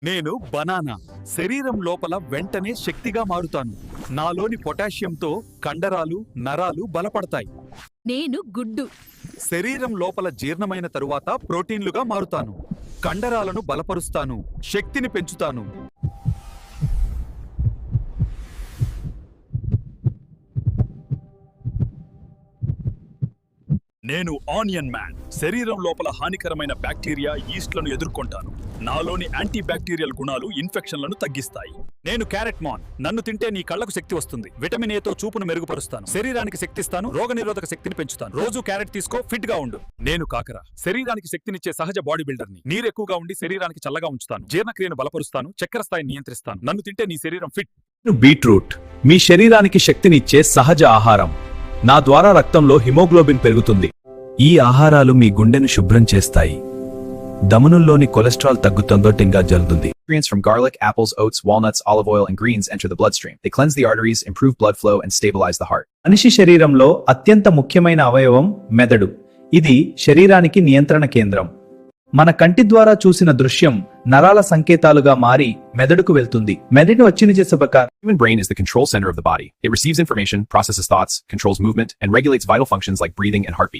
నేను బనానా శరీరం లోపల వెంటనే శక్తిగా మారుతాను. నాలోని పొటాషియంతో కండరాలు నరాలు బలపడతాయి. నేను గుడ్డు. శరీరం లోపల జీర్ణమైన తరువాత ప్రోటీన్లుగా మారుతాను. కండరాలను బలపరుస్తాను, శక్తిని పెంచుతాను. నేను ఆనియన్ మ్యాన్. శరీరం లోపల హానికరమైన బ్యాక్టీరియా, ఈస్ట్లను ఎదుర్కొంటాను. నాలోని యాంటీ బ్యాక్టీరియల్ గుణాలు ఇన్ఫెక్షన్లను తగ్గిస్తాయి. నేను క్యారెట్ మాన్. నన్ను తింటే నీ కళ్లకు శక్తి వస్తుంది. విటమిన్ ఏతో చూపును మెరుగుపరుస్తాను. శరీరానికి శక్తిస్తాను, రోగనిరోధక శక్తిని పెంచుతాను. రోజు క్యారెట్ తీసుకో, ఫిట్ గా ఉండు. నేను కాకర. శరీరానికి శక్తినిచ్చే సహజ బాడీ బిల్డర్ని. నీరు ఎక్కువగా ఉండి శరీరానికి చల్లగా ఉంచుతాను. జీర్ణక్రియను బలపరుస్తాను, చక్కెర స్థాయిని నియంత్రిస్తాను. నన్ను తింటే నీ శరీరం ఫిట్. బీట్రూట్ మీ శరీరానికి శక్తినిచ్చే సహజ ఆహారం. నా ద్వారా రక్తంలో హిమోగ్లోబిన్ పెరుగుతుంది. ఈ ఆహారాలు మీ గుండెను శుభ్రం చేస్తాయి. దమనుల్లోని కొలెస్ట్రాల్ తగ్గుతుందోటింగా జరుగుతుంది. Nutrients from garlic, apples, oats, walnuts, olive oil, and greens enter the bloodstream. They cleanse the arteries, improve blood flow, and stabilize the heart. మనిషి శరీరంలో అత్యంత ముఖ్యమైన అవయవం మెదడు. ఇది శరీరానికి నియంత్రణ కేంద్రం. మన కంటి ద్వారా చూసిన దృశ్యం నరాల సంకేతాలుగా మారి మెదడుకు వెళ్తుంది. మెదడును వచ్చిన చేసే Human brain is the control center of the body. It receives information, processes thoughts, controls movement, and regulates vital functions like breathing and heartbeat.